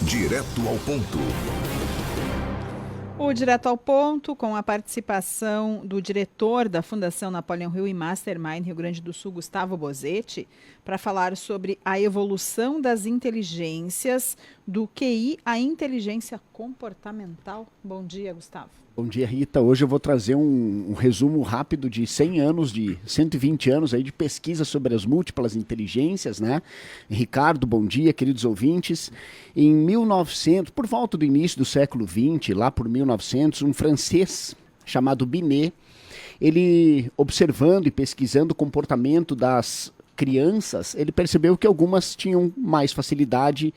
Direto ao ponto. O Direto ao Ponto, com a participação do diretor da Fundação Napoleão Hill e Mastermind Rio Grande do Sul, Gustavo Bozetti, para falar sobre a evolução das inteligências, do QI à inteligência comportamental. Bom dia, Gustavo. Bom dia, Rita. Hoje eu vou trazer um resumo rápido de 120 anos aí de pesquisa sobre as múltiplas inteligências, né? Ricardo, bom dia, queridos ouvintes. Em 1900, por volta do início do século XX, lá por 1900, um francês chamado Binet, ele observando e pesquisando o comportamento das crianças, ele percebeu que algumas tinham mais facilidade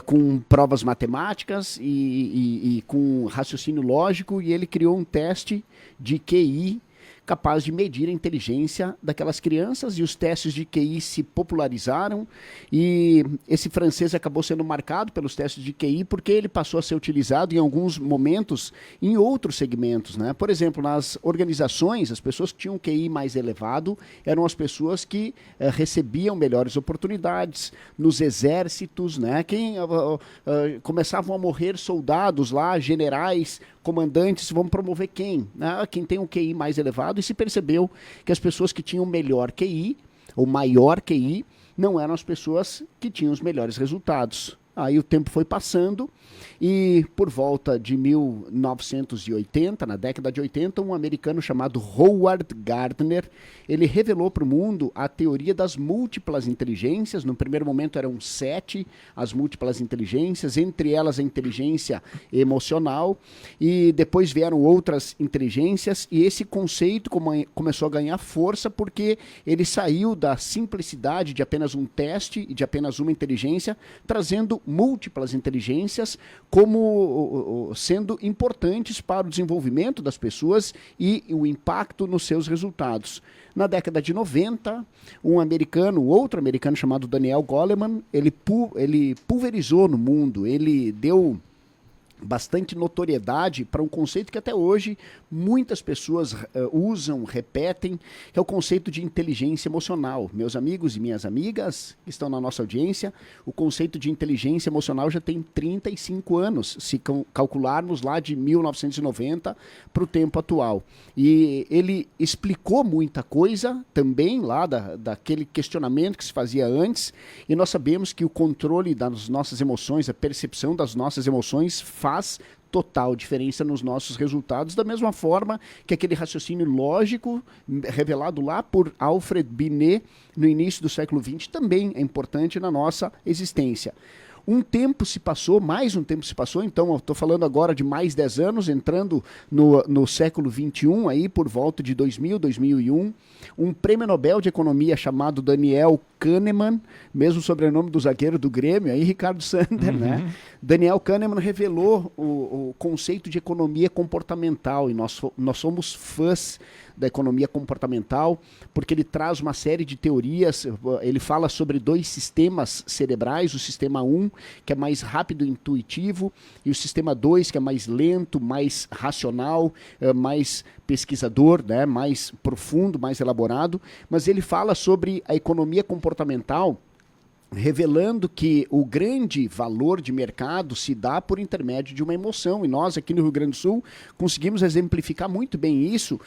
com provas matemáticas e com raciocínio lógico, e ele criou um teste de QI capaz de medir a inteligência daquelas crianças, e os testes de QI se popularizaram, e esse francês acabou sendo marcado pelos testes de QI porque ele passou a ser utilizado em alguns momentos em outros segmentos, né? Por exemplo, nas organizações, as pessoas que tinham um QI mais elevado eram as pessoas que recebiam melhores oportunidades. Nos exércitos, né? Começavam a morrer soldados lá, generais, comandantes, vão promover quem? Quem tem um QI mais elevado, e se percebeu que as pessoas que tinham melhor QI, ou maior QI, não eram as pessoas que tinham os melhores resultados. Aí o tempo foi passando e por volta de 1980, na década de 80, um americano chamado Howard Gardner, ele revelou para o mundo a teoria das múltiplas inteligências. No primeiro momento eram 7 as múltiplas inteligências, entre elas a inteligência emocional, e depois vieram outras inteligências, e esse conceito começou a ganhar força porque ele saiu da simplicidade de apenas um teste e de apenas uma inteligência, trazendo múltiplas inteligências como sendo importantes para o desenvolvimento das pessoas e o impacto nos seus resultados. Na década de 90, outro americano chamado Daniel Goleman, ele pulverizou no mundo, ele deu bastante notoriedade para um conceito que até hoje muitas pessoas usam, repetem, que é o conceito de inteligência emocional. Meus amigos e minhas amigas que estão na nossa audiência, o conceito de inteligência emocional já tem 35 anos, se calcularmos lá de 1990 para o tempo atual. E ele explicou muita coisa também lá daquele questionamento que se fazia antes, e nós sabemos que o controle das nossas emoções, a percepção das nossas emoções faz total diferença nos nossos resultados, da mesma forma que aquele raciocínio lógico revelado lá por Alfred Binet no início do século XX também é importante na nossa existência. Mais um tempo se passou, então eu estou falando agora de mais 10 anos, entrando no século XXI, aí por volta de 2000, 2001, um prêmio Nobel de Economia chamado Daniel Kahneman, mesmo sobrenome do zagueiro do Grêmio, aí Ricardo Sander, né? Daniel Kahneman revelou o conceito de economia comportamental, e nós somos fãs da economia comportamental, porque ele traz uma série de teorias. Ele fala sobre 2 sistemas cerebrais, o sistema 1, que é mais rápido e intuitivo, e o sistema 2, que é mais lento, mais racional, mais pesquisador, né, mais profundo, mais elaborado. Mas ele fala sobre a economia comportamental, revelando que o grande valor de mercado se dá por intermédio de uma emoção, e nós aqui no Rio Grande do Sul conseguimos exemplificar muito bem isso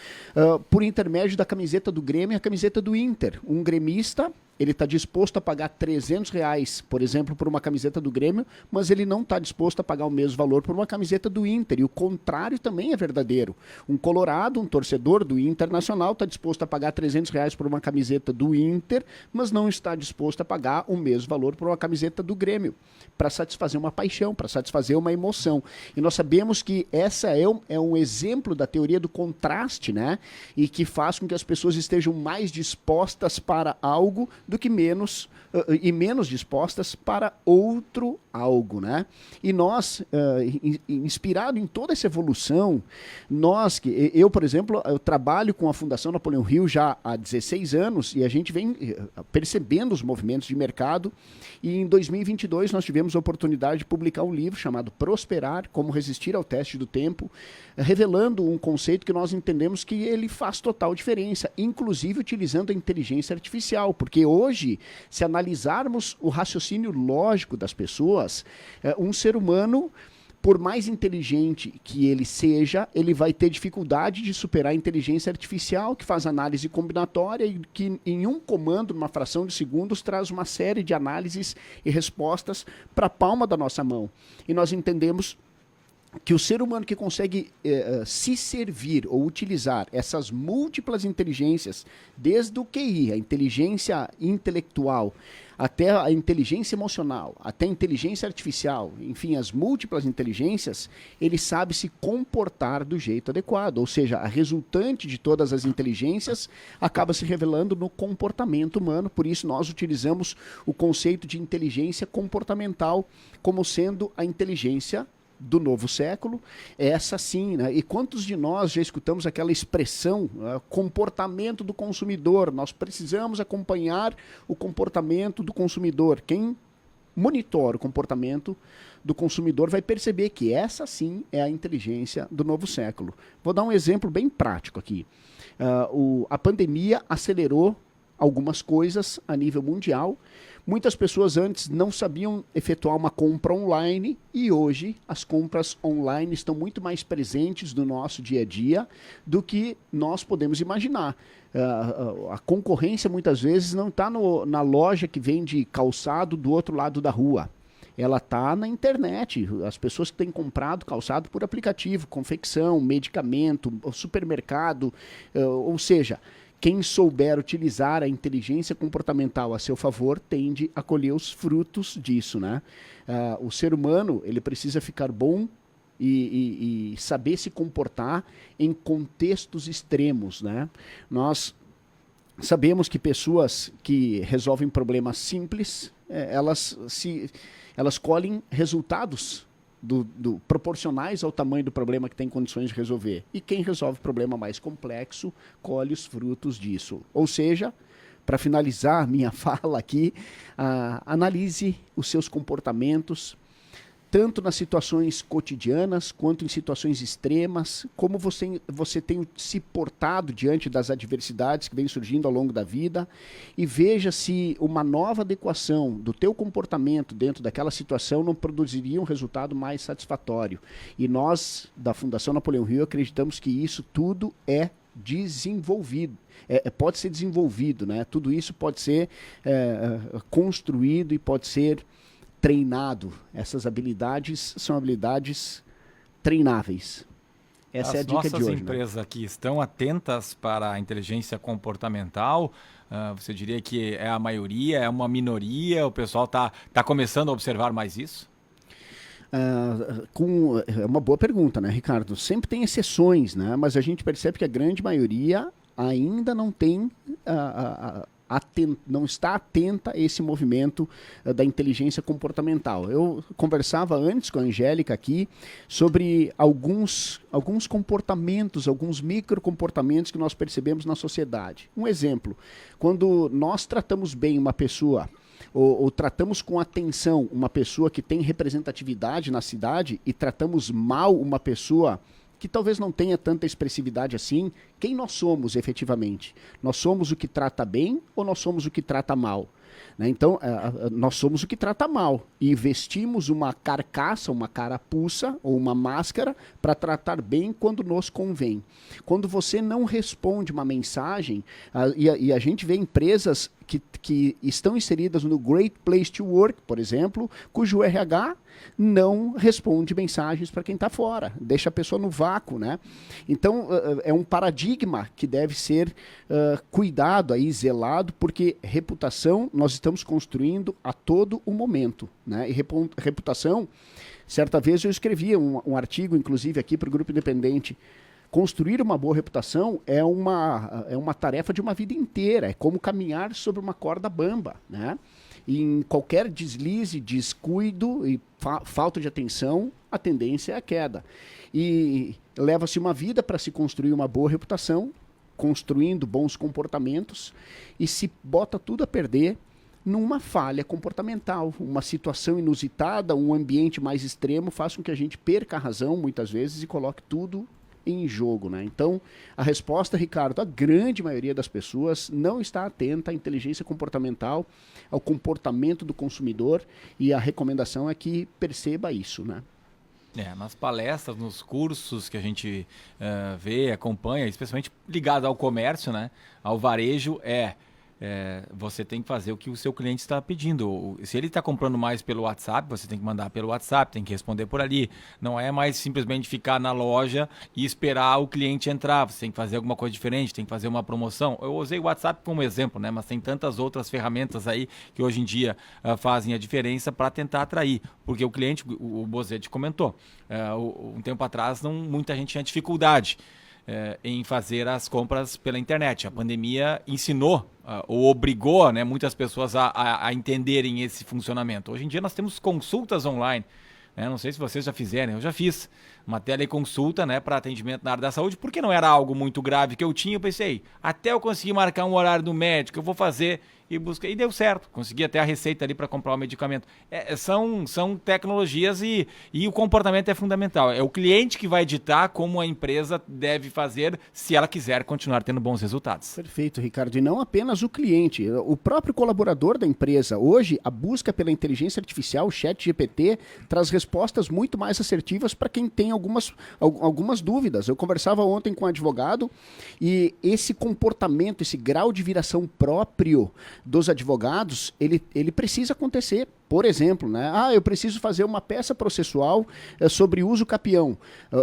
por intermédio da camiseta do Grêmio e a camiseta do Inter. Um gremista, ele está disposto a pagar R$300, por exemplo, por uma camiseta do Grêmio, mas ele não está disposto a pagar o mesmo valor por uma camiseta do Inter, e o contrário também é verdadeiro. Um colorado, um torcedor do Internacional, está disposto a pagar R$300 por uma camiseta do Inter, mas não está disposto a pagar o mesmo valor por uma camiseta do Grêmio, para satisfazer uma paixão, para satisfazer uma emoção. E nós sabemos que essa é um exemplo da teoria do contraste, né? E que faz com que as pessoas estejam mais dispostas para algo do que menos dispostas para outro algo, né? E nós, inspirado em toda essa evolução, eu, por exemplo, eu trabalho com a Fundação Napoleão Hill já há 16 anos, e a gente vem percebendo os movimentos de mercado, e em 2022 nós tivemos a oportunidade de publicar um livro chamado Prosperar, Como Resistir ao Teste do Tempo, revelando um conceito que nós entendemos que ele faz total diferença, inclusive utilizando a inteligência artificial, porque hoje, se analisarmos o raciocínio lógico das pessoas, Um ser humano, por mais inteligente que ele seja, ele vai ter dificuldade de superar a inteligência artificial, que faz análise combinatória e que em um comando, numa fração de segundos, traz uma série de análises e respostas para a palma da nossa mão. E nós entendemos que o ser humano que consegue se servir ou utilizar essas múltiplas inteligências, desde o QI, a inteligência intelectual, até a inteligência emocional, até a inteligência artificial, enfim, as múltiplas inteligências, ele sabe se comportar do jeito adequado. Ou seja, a resultante de todas as inteligências acaba se revelando no comportamento humano. Por isso, nós utilizamos o conceito de inteligência comportamental como sendo a inteligência do novo século, essa sim, né? E quantos de nós já escutamos aquela expressão, comportamento do consumidor? Nós precisamos acompanhar o comportamento do consumidor. Quem monitora o comportamento do consumidor vai perceber que essa sim é a inteligência do novo século. Vou dar um exemplo bem prático aqui. A pandemia acelerou algumas coisas a nível mundial. Muitas pessoas antes não sabiam efetuar uma compra online e hoje as compras online estão muito mais presentes no nosso dia a dia do que nós podemos imaginar. A concorrência muitas vezes não está na loja que vende calçado do outro lado da rua. Ela está na internet. As pessoas que têm comprado calçado por aplicativo, confecção, medicamento, supermercado, ou seja, quem souber utilizar a inteligência comportamental a seu favor tende a colher os frutos disso, né? O ser humano ele precisa ficar bom e saber se comportar em contextos extremos, né? Nós sabemos que pessoas que resolvem problemas simples, elas colhem resultados proporcionais ao tamanho do problema que tem condições de resolver. E quem resolve problema mais complexo, colhe os frutos disso. Ou seja, para finalizar minha fala aqui, analise os seus comportamentos, tanto nas situações cotidianas, quanto em situações extremas, como você tem se portado diante das adversidades que vêm surgindo ao longo da vida, e veja se uma nova adequação do teu comportamento dentro daquela situação não produziria um resultado mais satisfatório. E nós, da Fundação Napoleão Hill, acreditamos que isso tudo é desenvolvido. Pode ser desenvolvido, né? Tudo isso pode ser construído e pode ser treinado. Essas habilidades são habilidades treináveis. Essa é a dica de hoje. As nossas empresas aqui estão atentas para a inteligência comportamental? Você diria que é a maioria, é uma minoria? O pessoal está começando a observar mais isso? É uma boa pergunta, né, Ricardo? Sempre tem exceções, né? Mas a gente percebe que a grande maioria ainda não tem não está atenta a esse movimento da inteligência comportamental. Eu conversava antes com a Angélica aqui sobre alguns comportamentos, alguns microcomportamentos que nós percebemos na sociedade. Um exemplo, quando nós tratamos bem uma pessoa ou tratamos com atenção uma pessoa que tem representatividade na cidade e tratamos mal uma pessoa que talvez não tenha tanta expressividade assim, quem nós somos efetivamente? Nós somos o que trata bem ou nós somos o que trata mal? Né? Então, nós somos o que trata mal e vestimos uma carcaça, uma carapuça ou uma máscara para tratar bem quando nos convém. Quando você não responde uma mensagem, e a gente vê empresas que estão inseridas no Great Place to Work, por exemplo, cujo RH não responde mensagens para quem está fora, deixa a pessoa no vácuo, né? Então, é um paradigma que deve ser cuidado, aí, zelado, porque reputação nós estamos construindo a todo o momento, né? E reputação, certa vez eu escrevi um artigo, inclusive, aqui para o Grupo Independente. Construir uma boa reputação é uma tarefa de uma vida inteira, é como caminhar sobre uma corda bamba, né? E em qualquer deslize, descuido e falta de atenção, a tendência é a queda. E leva-se uma vida para se construir uma boa reputação, construindo bons comportamentos, e se bota tudo a perder numa falha comportamental, uma situação inusitada, um ambiente mais extremo faz com que a gente perca a razão muitas vezes e coloque tudo em jogo, né? Então, a resposta, Ricardo, a grande maioria das pessoas não está atenta à inteligência comportamental, ao comportamento do consumidor, e a recomendação é que perceba isso, né? Nas palestras, nos cursos que a gente vê, acompanha, especialmente ligado ao comércio, né, ao varejo, você tem que fazer o que o seu cliente está pedindo. Se ele está comprando mais pelo WhatsApp, você tem que mandar pelo WhatsApp, tem que responder por ali. Não é mais simplesmente ficar na loja e esperar o cliente entrar. Você tem que fazer alguma coisa diferente, tem que fazer uma promoção. Eu usei o WhatsApp como exemplo, né? Mas tem tantas outras ferramentas aí que hoje em dia fazem a diferença para tentar atrair. Porque o cliente, o Bozetti comentou, um tempo atrás muita gente tinha dificuldade em fazer as compras pela internet. A pandemia ensinou ou obrigou, né, muitas pessoas a entenderem esse funcionamento. Hoje em dia nós temos consultas online. Não sei se vocês já fizeram, eu já fiz uma teleconsulta, né, para atendimento na área da saúde, porque não era algo muito grave que eu tinha. Eu pensei, até eu conseguir marcar um horário do médico, eu vou fazer e busquei, e deu certo. Consegui até a receita ali para comprar o medicamento. São tecnologias e o comportamento é fundamental. É o cliente que vai ditar como a empresa deve fazer se ela quiser continuar tendo bons resultados. Perfeito, Ricardo. E não apenas o cliente, o próprio colaborador da empresa. Hoje, a busca pela inteligência artificial, o ChatGPT, traz respostas muito mais assertivas para quem tem algumas dúvidas. Eu conversava ontem com um advogado e esse comportamento, esse grau de viração próprio dos advogados, ele precisa acontecer. Por exemplo, né? Eu preciso fazer uma peça processual sobre uso capião.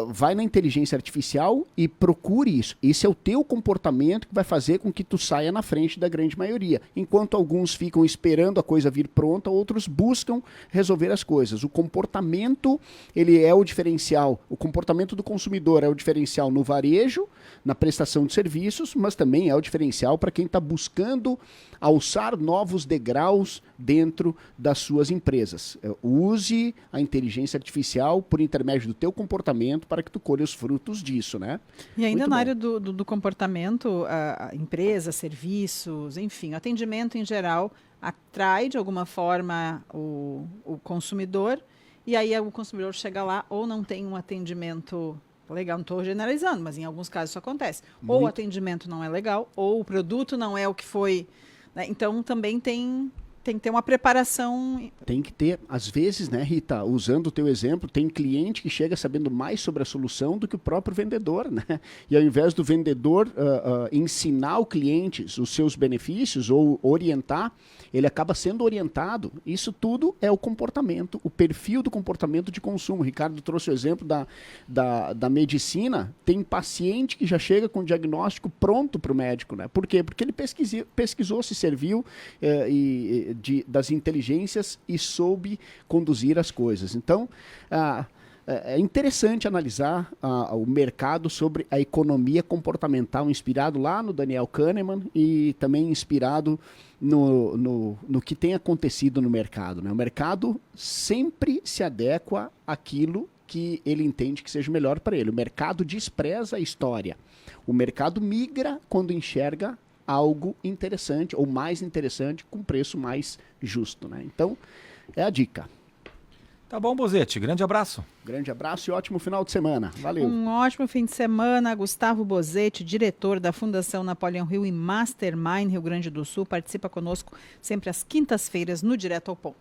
Vai na inteligência artificial e procure isso. Esse é o teu comportamento que vai fazer com que tu saia na frente da grande maioria. Enquanto alguns ficam esperando a coisa vir pronta, outros buscam resolver as coisas. O comportamento, ele é o diferencial. O comportamento do consumidor é o diferencial no varejo, na prestação de serviços, mas também é o diferencial para quem está buscando alçar novos degraus dentro das suas empresas. Use a inteligência artificial por intermédio do teu comportamento para que tu colhe os frutos disso, né? E ainda na área do comportamento, a empresa, serviços, enfim, o atendimento em geral atrai de alguma forma o consumidor, e aí o consumidor chega lá ou não tem um atendimento legal, não estou generalizando, mas em alguns casos isso acontece. Ou o atendimento não é legal, ou o produto não é o que foi, né? Então também tem que ter uma preparação. Tem que ter, às vezes, né, Rita, usando o teu exemplo, tem cliente que chega sabendo mais sobre a solução do que o próprio vendedor, né? E ao invés do vendedor ensinar o cliente os seus benefícios ou orientar, ele acaba sendo orientado. Isso tudo é o comportamento, o perfil do comportamento de consumo. O Ricardo trouxe o exemplo da medicina. Tem paciente que já chega com o diagnóstico pronto para o médico, né? Por quê? Porque ele pesquisou, se serviu das inteligências e soube conduzir as coisas. Então, é interessante analisar o mercado sobre a economia comportamental, inspirado lá no Daniel Kahneman e também inspirado no que tem acontecido no mercado, né? O mercado sempre se adequa àquilo que ele entende que seja melhor para ele. O mercado despreza a história. O mercado migra quando enxerga algo interessante ou mais interessante com preço mais justo, né? Então, é a dica. Tá bom, Bozetti. Grande abraço. Grande abraço e ótimo final de semana. Valeu. Um ótimo fim de semana. Gustavo Bozetti, diretor da Fundação Napoleão Hill e Mastermind Rio Grande do Sul, participa conosco sempre às quintas-feiras no Direto ao Ponto.